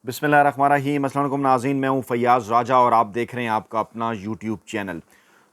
बिस्मिल्लाहिर्रहमानिर्रहीम। अस्सलाम वालेकुम नाज़रीन, मैं हूं फैयाज़ राजा और आप देख रहे हैं आपका अपना यूट्यूब चैनल।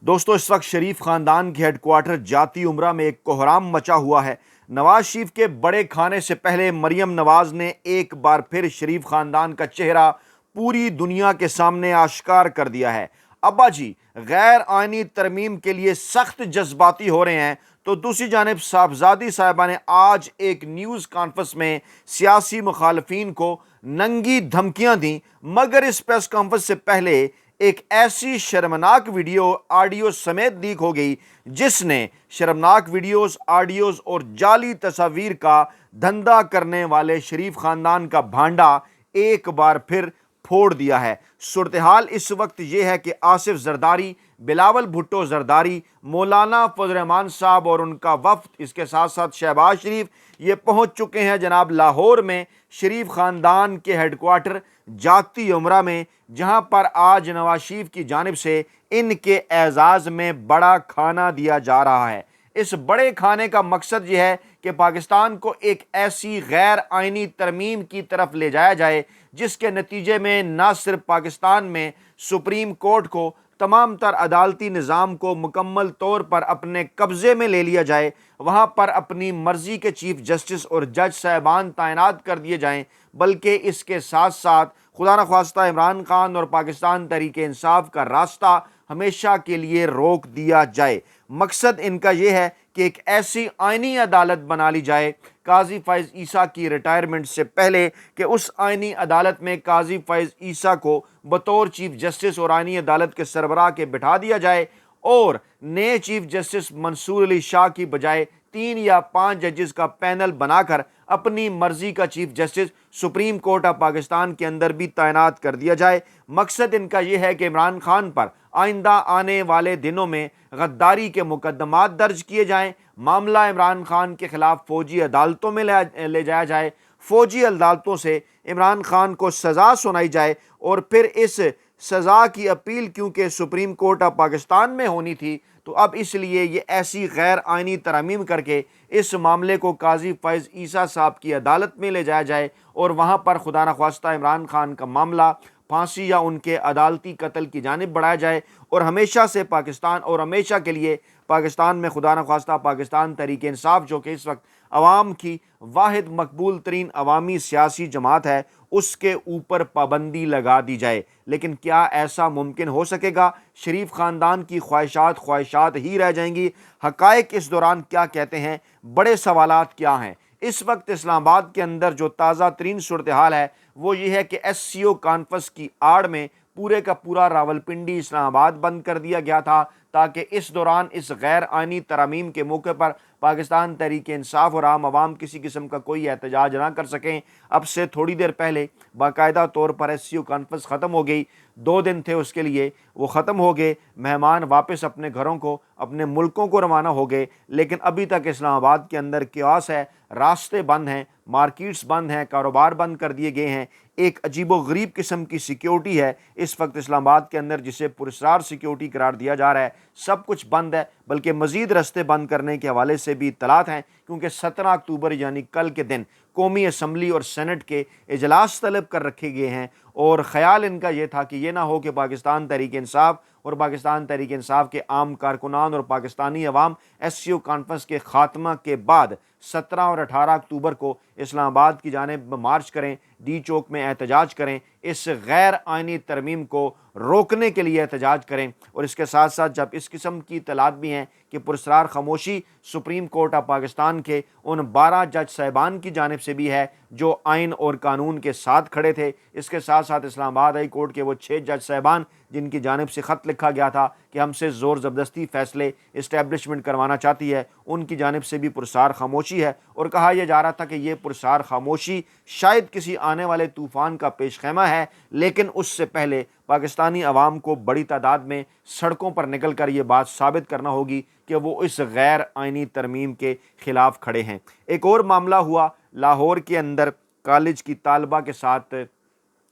दोस्तों, इस वक्त शरीफ ख़ानदान के हेडक्वार्टर जाती उम्रा में एक कोहराम मचा हुआ है। नवाज शरीफ के बड़े खाने से पहले मरियम नवाज ने एक बार फिर शरीफ ख़ानदान का चेहरा पूरी दुनिया के सामने आश्कार कर दिया है। अब्बा जी गैर आइनी तरमीम के लिए सख्त जज्बाती हो रहे हैं, तो दूसरी जानिब साहबजादी साहिबा ने आज एक न्यूज़ कॉन्फ्रेंस में सियासी मुखालफीन को नंगी धमकियां दी, मगर इस प्रेस कॉन्फ्रेंस से पहले एक ऐसी शर्मनाक वीडियो ऑडियो समेत लीक हो गई जिसने शर्मनाक वीडियोस, ऑडियोज और जाली तस्वीर का धंधा करने वाले शरीफ खानदान का भांडा एक बार फिर फोड़ दिया है। सूरत हाल इस वक्त यह है कि आसिफ जरदारी, बिलावल भुट्टो जरदारी, मौलाना फजल रहमान साहब और उनका वफ्द, इसके साथ साथ शहबाज शरीफ, ये पहुंच चुके हैं जनाब लाहौर में शरीफ खानदान के हेडक्वार्टर जाती उमरा में, जहां पर आज नवाज शरीफ की जानिब से इनके एजाज़ में बड़ा खाना दिया जा रहा है। इस बड़े खाने का मकसद यह है कि पाकिस्तान को एक ऐसी गैर आइनी तरमीम की तरफ ले जाया जाए जिसके नतीजे में न सिर्फ पाकिस्तान में सुप्रीम कोर्ट को, तमाम तर अदालती निज़ाम को मुकम्मल तौर पर अपने कब्ज़े में ले लिया जाए, वहाँ पर अपनी मर्ज़ी के चीफ जस्टिस और जज साहिबान तैनात कर दिए जाएँ, बल्कि इसके साथ साथ खुदा न ख्वास्ता इमरान खान और पाकिस्तान तहरीक इंसाफ का रास्ता हमेशा के लिए रोक दिया जाए। मकसद इनका यह है कि एक ऐसी आइनी अदालत बना ली जाए काजी फैज़ ईसा की रिटायरमेंट से पहले, कि उस आइनी अदालत में काजी फैज़ ईसा को बतौर चीफ जस्टिस और आइनी अदालत के सरबराह के बिठा दिया जाए और नए चीफ जस्टिस मंसूर अली शाह की बजाय 3 या 5 जजेस का पैनल बनाकर अपनी मर्जी का chief justice supreme court of Pakistan के अंदर भी तैनात कर दिया जाए। मकसद इनका यह है कि इमरान खान पर आइंदा आने वाले दिनों में गद्दारी के मुकदमात दर्ज किए जाएं, मामला इमरान खान के खिलाफ फौजी अदालतों में ले जाया जाए, फौजी अदालतों से इमरान खान को सज़ा सुनाई जाए और फिर इस सज़ा की अपील क्योंकि सुप्रीम कोर्ट ऑफ पाकिस्तान में होनी थी, तो अब इसलिए ये ऐसी गैर आइनी तरमीम करके इस मामले को काजी फैज़ ईसा साहब की अदालत में ले जाया जाए और वहाँ पर खुदा न ख्वास्ता इमरान खान का मामला फांसी या उनके अदालती कत्ल की जानिब बढ़ाया जाए और हमेशा से पाकिस्तान और हमेशा के लिए पाकिस्तान में खुदा न ख्वास्ता पाकिस्तान तहरीक इंसाफ, जो कि इस वक्त अवाम की वाहिद मकबूल तरीन अवामी सियासी जमात है, उसके ऊपर पाबंदी लगा दी जाए। लेकिन क्या ऐसा मुमकिन हो सकेगा? शरीफ ख़ानदान की ख्वाहिशात ही रह जाएंगी? हक़ाइक़ इस दौरान क्या कहते हैं? बड़े सवालात क्या हैं? इस वक्त इस्लामाबाद के अंदर जो ताज़ा तरीन सूरत हाल है वो ये है कि SCO कॉन्फ्रेंस की आड़ में पूरे का पूरा रावलपिंडी इस्लामाबाद बंद कर दिया गया था ताकि इस दौरान इस गैर आइनी तरमीम के मौके पर पाकिस्तान तहरीक इंसाफ और आम आवाम किसी किस्म का कोई एहतजाज ना कर सकें। अब से थोड़ी देर पहले बाकायदा तौर पर SCO कॉन्फ्रेंस ख़त्म हो गई, 2 दिन थे उसके लिए, वो ख़त्म हो गए, मेहमान वापस अपने घरों को, अपने मुल्कों को रवाना हो गए, लेकिन अभी तक इस्लामाबाद के अंदर क्यास है, रास्ते बंद हैं, मार्केट्स बंद हैं, कारोबार बंद कर दिए गए हैं। एक अजीबो गरीब किस्म की सिक्योरिटी है इस वक्त इस्लामाबाद के अंदर, जिसे पुरस्कार सिक्योरिटी करार दिया जा रहा है। सब कुछ बंद है, बल्कि मज़ीद रास्ते बंद करने के हवाले से भी इत्तलात हैं, क्योंकि 17 अक्टूबर यानी कल के दिन कौमी असम्बली और सेनेट के इजलास तलब कर रखे गए हैं और ख़याल इनका ये था कि ये ना हो कि पाकिस्तान तहरीक इंसाफ और पाकिस्तान तहरीक इंसाफ के आम कारकुनान और पाकिस्तानी अवाम SCO कॉन्फ्रेंस के ख़ात्मा के बाद 17 और 18 अक्टूबर को इस्लामाबाद की जानिब मार्च करें, डी चौक में एहतजाज करें, इस गैर आइनी तरमीम को रोकने के लिए एहतजाज करें। और इसके साथ साथ जब इस किस्म की इत्तलात भी हैं कि पुरस्कार खामोशी सुप्रीम कोर्ट ऑफ पाकिस्तान के उन 12 जज साहिबान की जानिब से भी है जो आइन और कानून के साथ खड़े थे। इसके साथ साथ इस्लामाबाद हाई कोर्ट के वो 6 जज साहिबान जिनकी जानिब से ख़त लिखा गया था कि हमसे ज़ोर ज़बरदस्ती फ़ैसले इस्टेब्लिशमेंट करवाना चाहती है, उनकी जानिब से भी पुरस्कार खामोशी है। और कहा यह जा रहा था कि ये पुरस्कार खामोशी शायद किसी आने वाले तूफ़ान का पेश ख़ैमा है, लेकिन उससे पहले पाकिस्तानी अवाम को बड़ी तादाद में सड़कों पर निकल कर ये बात साबित करना होगी कि वो इस गैर आइनी तरमीम के ख़िलाफ़ खड़े हैं। एक और मामला हुआ लाहौर के अंदर कॉलेज की तालबा के साथ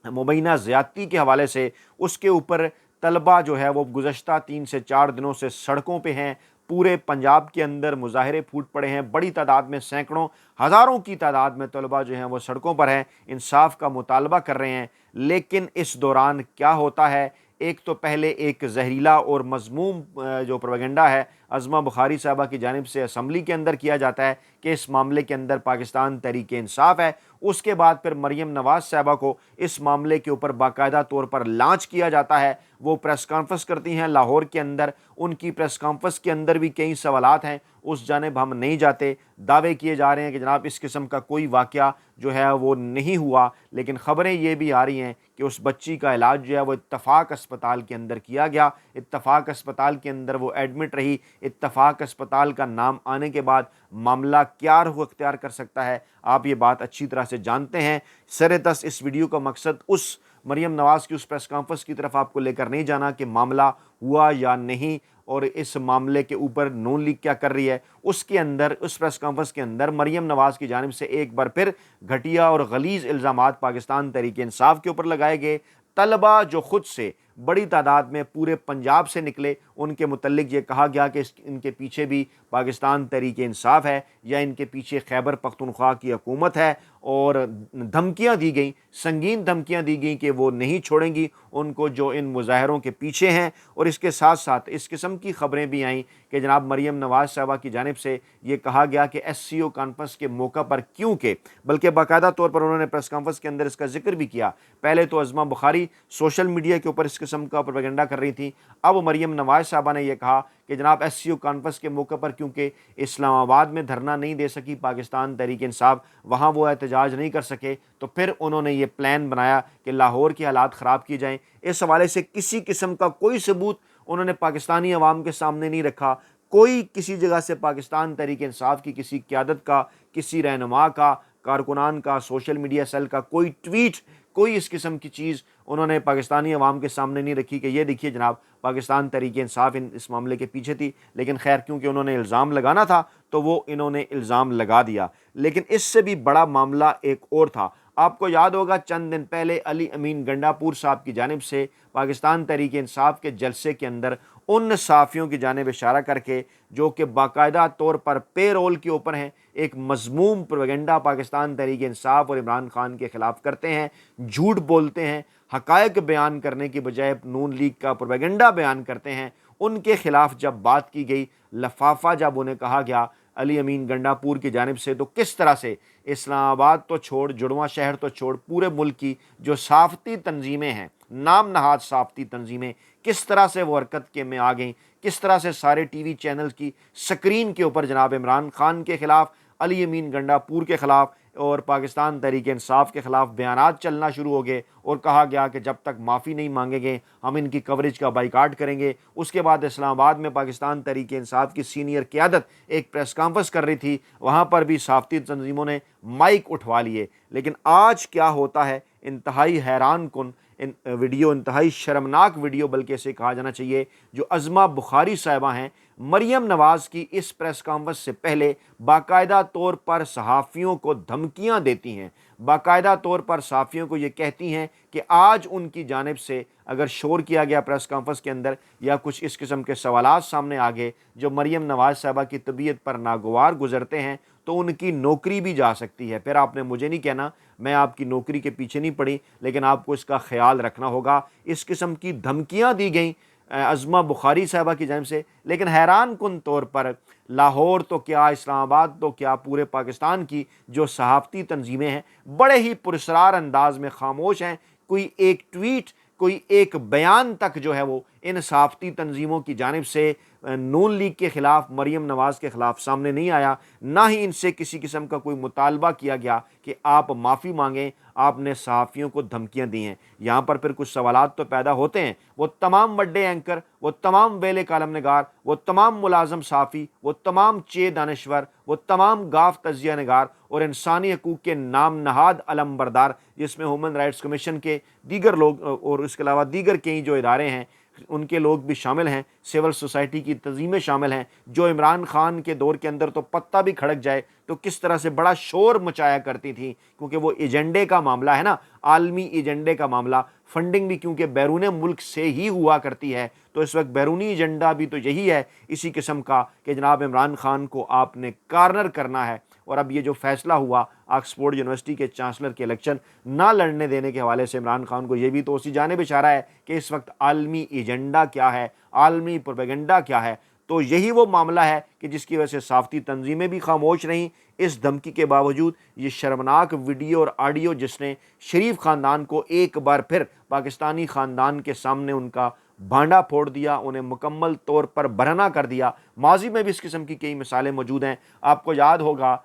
मुबैना ज़्यादती के हवाले से। उसके ऊपर तलबा जो है वो गुज़श्ता 3 से 4 दिनों से सड़कों पे हैं, पूरे पंजाब के अंदर मुजाहरे फूट पड़े हैं, बड़ी तादाद में, सैकड़ों हज़ारों की तादाद में तलबा जो हैं वो सड़कों पर हैं, इंसाफ का मुतालबा कर रहे हैं। लेकिन इस दौरान क्या होता है, एक तो पहले एक जहरीला और मज़मूम जो प्रोपेगेंडा है अज़मा बुखारी साहबा की जानिब से असम्बली के अंदर किया जाता है कि इस मामले के अंदर पाकिस्तान तहरीक इंसाफ है। उसके बाद फिर मरियम नवाज़ साहबा को इस मामले के ऊपर बाकायदा तौर पर लॉन्च किया जाता है। वो प्रेस कॉन्फ्रेंस करती हैं लाहौर के अंदर। उनकी प्रेस कॉन्फ्रेंस के अंदर भी कई सवालात हैं, उस जानिब हम नहीं जाते। दावे किए जा रहे हैं कि जनाब इस किस्म का कोई वाक़या जो है वो नहीं हुआ, लेकिन ख़बरें ये भी आ रही हैं कि उस बच्ची का इलाज जो है वो इत्तफ़ाक़ अस्पताल के अंदर किया गया। इत्तफ़ाक़ अस्पताल के अंदर वो एडमिट रही। इत्तफ़ाक़ अस्पताल का नाम आने के बाद मामला क्या रुख अख्तियार कर सकता है, आप ये बात अच्छी तरह से जानते हैं। सरेतस इस वीडियो का मकसद उस मरियम नवाज़ की उस प्रेस कॉन्फ्रेंस की तरफ आपको लेकर नहीं जाना कि मामला हुआ या नहीं और इस मामले के ऊपर नून लीग क्या कर रही है। उसके अंदर, उस प्रेस कॉन्फ्रेंस के अंदर मरियम नवाज़ की जानिब से एक बार फिर घटिया और गलीज़ इल्ज़ामात पाकिस्तान तहरीक इंसाफ के ऊपर लगाए गए। तलबा जो खुद से बड़ी तादाद में पूरे पंजाब से निकले, उनके मुतल्लिक ये कहा गया कि इनके पीछे भी पाकिस्तान तहरीक इंसाफ है या इनके पीछे खैबर पख्तूनख्वा की हुकूमत है, और धमकियां दी गई, संगीन धमकियां दी गई कि वो नहीं छोड़ेंगी उनको जो इन मुजाहरों के पीछे हैं। और इसके साथ साथ इस किस्म की खबरें भी आईं कि जनाब मरियम नवाज़ साहबा की जानिब से ये कहा गया कि SCO कॉन्फ्रेंस के मौका पर, क्योंकि बल्कि बाकायदा तौर पर उन्होंने प्रेस कॉन्फ्रेंस के अंदर इसका जिक्र भी किया। पहले तो अज़मा बुखारी सोशल मीडिया के ऊपर इस किस्म का प्रोपेगेंडा कर रही थी, अब मरियम नवाज़ साहबा ने यह कहा कि जनाब SCO कॉन्फ्रेंस के मौके पर क्योंकि इस्लामाबाद में धरना नहीं दे सकी पाकिस्तान तहरीक इंसाफ, वहाँ वो एहतजाज नहीं कर सके, तो फिर उन्होंने ये प्लान बनाया कि लाहौर की हालात ख़राब की जाएँ। इस हवाले से किसी किस्म का कोई सबूत उन्होंने पाकिस्तानी अवाम के सामने नहीं रखा। कोई किसी जगह से पाकिस्तान तहरीक इंसाफ की किसी क़यादत का, किसी रहनुमा का, कारकुनान का, सोशल मीडिया सेल का कोई ट्वीट, कोई इस किस्म की चीज़ उन्होंने पाकिस्तानी अवाम के सामने नहीं रखी कि ये देखिए जनाब पाकिस्तान तहरीक इंसाफ इस मामले के पीछे थी। लेकिन खैर, क्योंकि उन्होंने इल्ज़ाम लगाना था तो वो इन्होंने इल्ज़ाम लगा दिया। लेकिन इससे भी बड़ा मामला एक और था। आपको याद होगा चंद दिन पहले अली अमीन गंडापुर साहब की जानिब से पाकिस्तान तहरीक इंसाफ के जलसे के अंदर उन सहाफ़ियों की जानिब इशारा करके जो कि बाकायदा तौर पर पे रोल के ऊपर हैं, एक मज़मूम प्रोपेगेंडा पाकिस्तान तहरीक इंसाफ और इमरान खान के ख़िलाफ़ करते हैं, झूठ बोलते हैं, हक़ायक़ बयान करने की बजाय नून लीग का प्रोपेगेंडा बयान करते हैं, उनके ख़िलाफ़ जब बात की गई, लफाफा जब उन्हें कहा गया अली अमीन गंडापुर की जानिब से, तो किस तरह से इस्लामाबाद तो छोड़, जुड़वां शहर तो छोड़, पूरे मुल्क की जो सहाफ़ती तंजीमें हैं, नाम नहाद सहाफ़ती तंजीमें, किस तरह से वो हरकत के में आ गईं, किस तरह से सारे TV चैनल की स्क्रीन के ऊपर जनाब इमरान खान के ख़िलाफ़, अली अमीन गंडापुर के ख़िलाफ़ और पाकिस्तान तहरीक इंसाफ के ख़िलाफ़ बयानात चलना शुरू हो गए, और कहा गया कि जब तक माफ़ी नहीं मांगेंगे हम इनकी कवरेज का बाइकाट करेंगे। उसके बाद इस्लामाबाद में पाकिस्तान तहरीक इंसाफ की सीनियर क़यादत एक प्रेस कॉन्फ्रेंस कर रही थी, वहाँ पर भी सहाफ़ती तंजीमों ने माइक उठवा लिए। लेकिन आज क्या होता है, इंतहाई हैरान कुन वीडियो, इंतहाई शर्मनाक वीडियो बल्कि इसे कहा जाना चाहिए, जो अज़मा बुखारी साहिबा हैं, मरियम नवाज़ की इस प्रेस कॉन्फ्रेंस से पहले बाकायदा तौर पर सहाफ़ियों को धमकियां देती हैं, बाकायदा तौर पर सहाफ़ियों को ये कहती हैं कि आज उनकी जानिब से अगर शोर किया गया प्रेस कॉन्फ्रेंस के अंदर या कुछ इस किस्म के सवालात सामने आ गए जो मरियम नवाज़ साहबा की तबीयत पर नागवार गुजरते हैं, तो उनकी नौकरी भी जा सकती है। फिर आपने मुझे नहीं कहना, मैं आपकी नौकरी के पीछे नहीं पड़ी, लेकिन आपको इसका ख्याल रखना होगा। इस किस्म की धमकियां दी गई अज़मा बुखारी साहबा की जानिब से। लेकिन हैरान कुन तौर पर लाहौर तो क्या, इस्लामाबाद तो क्या, पूरे पाकिस्तान की जो सहाफ़ती तंजीमें हैं बड़े ही पुरस्कार अंदाज में खामोश हैं। कोई एक ट्वीट, कोई एक बयान तक जो है वो इन सहाफ़ती तंजीमों की जानिब से नून लीग के ख़िलाफ़, मरियम नवाज़ के ख़िलाफ़ सामने नहीं आया। ना ही इनसे किसी किस्म का कोई मुतालबा किया गया कि आप माफ़ी मांगें, आपने सहाफ़ियों को धमकियां दी हैं। यहाँ पर फिर कुछ सवालात तो पैदा होते हैं। वो तमाम बड़े एंकर, वो तमाम वेले कालम नगार, वो तमाम मुलाजम सहाफ़ी, वो तमाम चे दानश्वर, वो तमाम गाफ तजिया नगार और इंसानी हकूक़ के नाम नहाद अलम बरदार, जिसमें ह्यूमन राइट्स कमीशन के दीगर लोग और इसके अलावा दीगर कई जो इदारे हैं, ان کے لوگ بھی شامل ہیں، سول سوسائٹی کی تنظیمیں شامل ہیں، جو عمران خان کے دور کے اندر تو پتہ بھی کھڑک جائے تو کس طرح سے بڑا شور مچایا کرتی تھیں، کیونکہ وہ ایجنڈے کا معاملہ ہے نا، عالمی ایجنڈے کا معاملہ، فنڈنگ بھی کیونکہ بیرون ملک سے ہی ہوا کرتی ہے، تو اس وقت بیرونی ایجنڈا بھی تو یہی ہے اسی قسم کا کہ جناب عمران خان کو آپ نے کارنر کرنا ہے۔ اور اب یہ جو فیصلہ ہوا آکسفورڈ یونیورسٹی کے چانسلر کے الیکشن نہ لڑنے دینے کے حوالے سے عمران خان کو، یہ بھی تو اسی جانب اشارہ ہے کہ اس وقت عالمی ایجنڈا کیا ہے، عالمی پروپیگنڈا کیا ہے۔ تو یہی وہ معاملہ ہے کہ جس کی وجہ سے صحافتی تنظیمیں بھی خاموش رہیں اس دھمکی کے باوجود۔ یہ شرمناک ویڈیو اور آڈیو جس نے شریف خاندان کو ایک بار پھر پاکستانی خاندان کے سامنے ان کا بھانڈا پھوڑ دیا، انہیں مکمل طور پر برہنہ کر دیا۔ ماضی میں بھی اس قسم کی کئی مثالیں موجود ہیں۔ آپ کو یاد ہوگا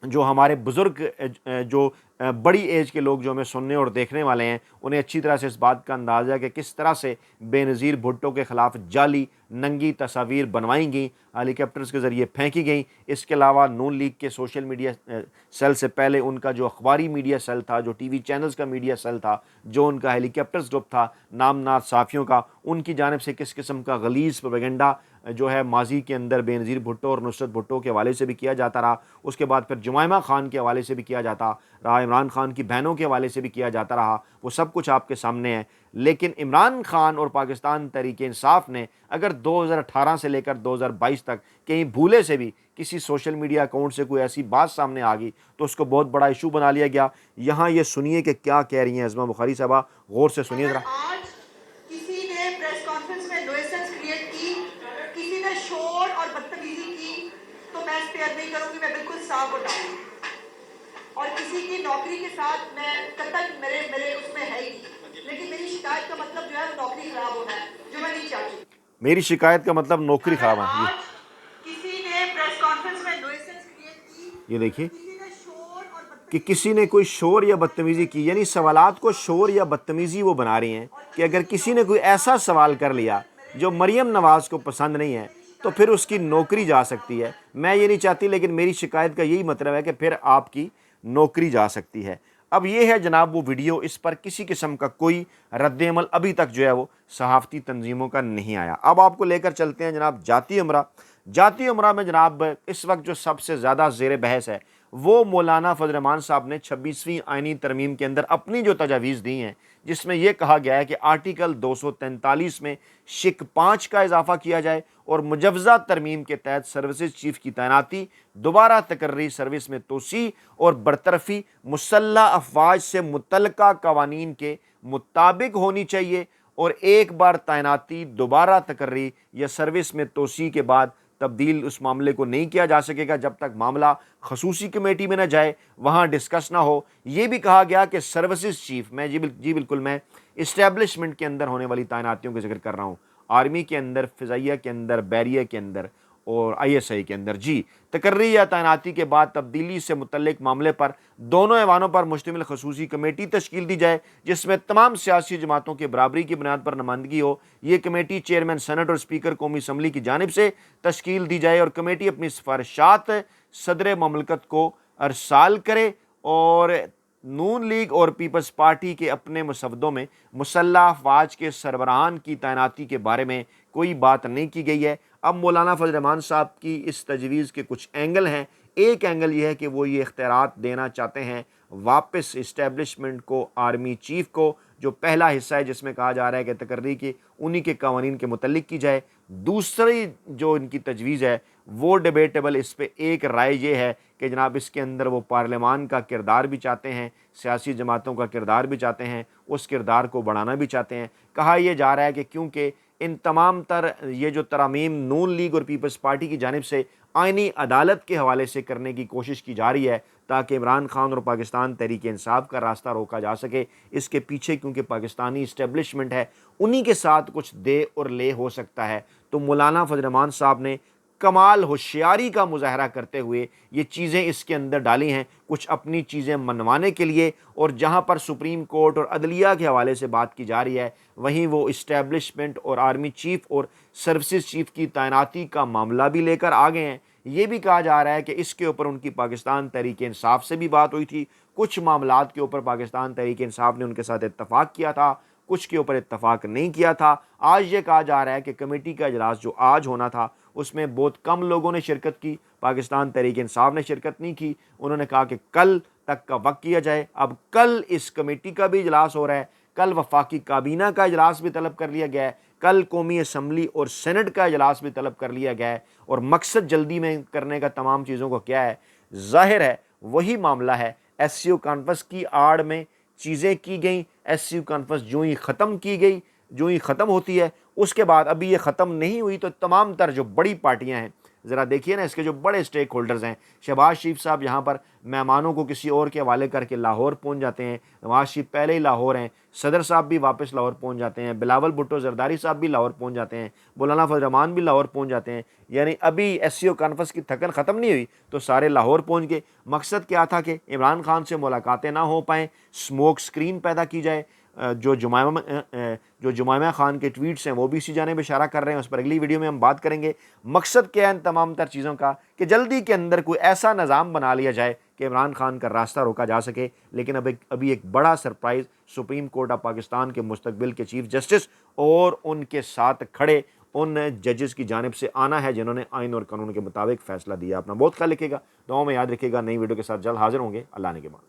جو ہمارے بزرگ جو بڑی ایج کے لوگ جو ہمیں سننے اور دیکھنے والے ہیں، انہیں اچھی طرح سے اس بات کا اندازہ ہے کہ کس طرح سے بے نظیر بھٹو کے خلاف جعلی ننگی تصاویر بنوائی گئیں، ہیلی کاپٹرز کے ذریعے پھینکی گئیں۔ اس کے علاوہ نون لیگ کے سوشل میڈیا سیل سے پہلے ان کا جو اخباری میڈیا سیل تھا، جو ٹی وی چینلز کا میڈیا سیل تھا، جو ان کا ہیلی کاپٹرز گروپ تھا نامنار صحافیوں کا، ان کی جانب سے کس قسم کا غلیظ پروپیگنڈا جو ہے ماضی کے اندر بے نظیر بھٹو اور نصرت بھٹو کے حوالے سے بھی کیا جاتا رہا، اس کے بعد پھر جمائمہ خان کے حوالے سے بھی کیا جاتا رہا، عمران خان کی بہنوں کے حوالے سے بھی کیا جاتا رہا، وہ سب کچھ آپ کے سامنے ہے۔ لیکن عمران خان اور پاکستان تحریک انصاف نے اگر 2018 سے لے کر 2022 تک کہیں بھولے سے بھی کسی سوشل میڈیا اکاؤنٹ سے کوئی ایسی بات سامنے آ گئی تو اس کو بہت بڑا ایشو بنا لیا گیا۔ یہاں یہ سنیے کہ کیا کہہ رہی ہیں عظمہ بخاری صاحبہ، غور سے سنیے ذرا۔ آج کسی نے پریس کانفرنس میں نوئسنس کریٹ کی، کسی نے شور اور بدتمیزی کی، تو میں اسپیئر نہیں کروں گی، میں بالکل صاف بتاؤں گی۔ اور کسی کی نوکری کے ساتھ میں قطعاً میرے اس میں ہے ہی نہیں، لیکن میری شکایت کا مطلب جو ہے وہ نوکری خراب ہونا ہے، جو میں نہیں چاہتی۔ میری شکایت کا مطلب نوکری خراب ہے۔ آج کسی نے پریس کانفرنس میں نوئسنس کریٹ کی، یہ دیکھیے کسی نے شور اور کہ کسی نے کوئی شور یا بدتمیزی کی، یعنی سوالات کو شور یا بدتمیزی وہ بنا رہی ہیں کہ اگر کسی نے کوئی ایسا سوال کر لیا جو مریم نواز کو پسند نہیں ہے تو پھر اس کی نوکری جا سکتی ہے۔ میں یہ نہیں چاہتی، لیکن میری شکایت کا یہی مطلب ہے کہ پھر آپ کی نوکری جا سکتی ہے۔ اب یہ ہے جناب وہ ویڈیو، اس پر کسی قسم کا کوئی رد عمل ابھی تک جو ہے وہ صحافتی تنظیموں کا نہیں آیا۔ اب آپ کو لے کر چلتے ہیں جناب جاتی امرہ۔ جاتی امرہ میں جناب اس وقت جو سب سے زیادہ زیر بحث ہے وہ مولانا فضل الرحمان صاحب نے 26ویں آئینی ترمیم کے اندر اپنی جو تجاویز دی ہیں، جس میں یہ کہا گیا ہے کہ آرٹیکل 243 میں شق 5 کا اضافہ کیا جائے اور مجوزہ ترمیم کے تحت سروسز چیف کی تعیناتی، دوبارہ تقرری سروس میں توسیع اور برطرفی مسلح افواج سے متعلقہ قوانین کے مطابق ہونی چاہیے، اور ایک بار تعیناتی، دوبارہ تقرری یا سروس میں توسیع کے بعد تبدیل اس معاملے کو نہیں کیا جا سکے گا جب تک معاملہ خصوصی کمیٹی میں نہ جائے، وہاں ڈسکس نہ ہو۔ یہ بھی کہا گیا کہ سروسز چیف، میں جی بالکل میں اسٹیبلشمنٹ کے اندر ہونے والی تعیناتیوں کا ذکر کر رہا ہوں، آرمی کے اندر، فضائیہ کے اندر، بحریہ کے اندر اور آئی ایس آئی کے اندر، تقرری یا تعیناتی کے بعد تبدیلی سے متعلق معاملے پر دونوں ایوانوں پر مشتمل خصوصی کمیٹی تشکیل دی جائے جس میں تمام سیاسی جماعتوں کے برابری کی بنیاد پر نمائندگی ہو۔ یہ کمیٹی چیئرمین سینٹ اور اسپیکر قومی اسمبلی کی جانب سے تشکیل دی جائے اور کمیٹی اپنی سفارشات صدر مملکت کو ارسال کرے، اور نون لیگ اور پیپلز پارٹی کے اپنے مسودوں میں مسلح افواج کے سربراہان کی تعیناتی کے بارے میں کوئی بات نہیں کی گئی ہے۔ اب مولانا فضل الرحمان صاحب کی اس تجویز کے کچھ اینگل ہیں۔ ایک اینگل یہ ہے کہ وہ یہ اختیارات دینا چاہتے ہیں واپس اسٹیبلشمنٹ کو، آرمی چیف کو، جو پہلا حصہ ہے جس میں کہا جا رہا ہے کہ تقرری کی انہی کے قوانین کے متعلق کی جائے۔ دوسری جو ان کی تجویز ہے وہ ڈیبیٹیبل، اس پہ ایک رائے یہ ہے کہ جناب اس کے اندر وہ پارلیمان کا کردار بھی چاہتے ہیں، سیاسی جماعتوں کا کردار بھی چاہتے ہیں، اس کردار کو بڑھانا بھی چاہتے ہیں۔ کہا یہ جا رہا ہے کہ کیونکہ ان تمام تر یہ جو ترامیم نون لیگ اور پیپلز پارٹی کی جانب سے آئینی عدالت کے حوالے سے کرنے کی کوشش کی جا رہی ہے تاکہ عمران خان اور پاکستان تحریک انصاف کا راستہ روکا جا سکے۔ اس کے پیچھے کیونکہ پاکستانی اسٹیبلشمنٹ ہے، انہی کے ساتھ کچھ دے اور لے ہو سکتا ہے، تو مولانا فضل الرحمان صاحب نے کمال ہوشیاری کا مظاہرہ کرتے ہوئے یہ چیزیں اس کے اندر ڈالی ہیں، کچھ اپنی چیزیں منوانے کے لیے، اور جہاں پر سپریم کورٹ اور عدلیہ کے حوالے سے بات کی جا رہی ہے وہیں وہ اسٹیبلشمنٹ اور آرمی چیف اور سروسز چیف کی تعیناتی کا معاملہ بھی لے کر آ گئے ہیں۔ یہ بھی کہا جا رہا ہے کہ اس کے اوپر ان کی پاکستان تحریک انصاف سے بھی بات ہوئی تھی، کچھ معاملات کے اوپر پاکستان تحریک انصاف نے ان کے ساتھ اتفاق کیا تھا، कुछ के ऊपर इत्तफाक नहीं किया था। आज ये कहा जा रहा है कि कमेटी का इजलास जो आज होना था उसमें बहुत कम लोगों ने शिरकत की, पाकिस्तान तहरीक इंसाफ ने शिरकत नहीं की। उन्होंने कहा कि कल तक का वक्त किया जाए। अब कल इस कमेटी का भी इजलास हो रहा है, कल वफाकी काबीना का इजलास भी तलब कर लिया गया है, कल कौमी असम्बली और सेनेट का इजलास भी तलब कर लिया गया है। और मकसद जल्दी में करने का तमाम चीज़ों को क्या है, ज़ाहिर है वही मामला है। SCO कॉन्फ्रेंस की आड़ में चीज़ें की गई। SCO कॉन्फ्रेंस जो ही ख़त्म की गई, जो ही ख़त्म होती है उसके बाद अभी ये ख़त्म नहीं हुई तो तमाम तर जो बड़ी पार्टियां हैं, ज़रा देखिए ना इसके जो बड़े स्टेक होल्डर्स हैं। शहबाज शरीफ साहब यहाँ पर मेहमानों को किसी और के हवाले करके लाहौर पहुँच जाते हैं। नवाज शरीफ पहले ही लाहौर हैं, सदर साहब भी वापस लाहौर पहुँच जाते हैं, बिलावल भुट्टो जरदारी साहब भी लाहौर पहुँच जाते हैं, मौलाना फजल रहमान भी लाहौर पहुँच जाते हैं। यानी अभी SCO कॉन्फ्रेंस की थकन ख़त्म नहीं हुई तो सारे लाहौर पहुँच गए। मकसद क्या था कि इमरान खान से मुलाकातें ना हो पाएँ, स्मोक स्क्रीन पैदा की जाए। जो जुमैमा खान के ट्वीट्स हैं वो भी इसी जानिब इशारा कर रहे हैं, उस पर अगली वीडियो में हम बात करेंगे। मकसद क्या है इन तमाम तर चीज़ों का कि जल्दी के अंदर कोई ऐसा निज़ाम बना लिया जाए कि इमरान खान का रास्ता रोका जा सके। लेकिन अभी एक बड़ा surprise supreme court of Pakistan के मुस्तकबिल के चीफ जस्टिस और उनके साथ खड़े उन जजेस की जानिब से आना है जिन्होंने आइन और कानून के मुताबिक फ़ैसला दिया। अपना बहुत ख्याल रखिएगा, दुआओं में याद रखिएगा। नई वीडियो के साथ जल्द हाजिर होंगे। अल्लाह ने के बाद।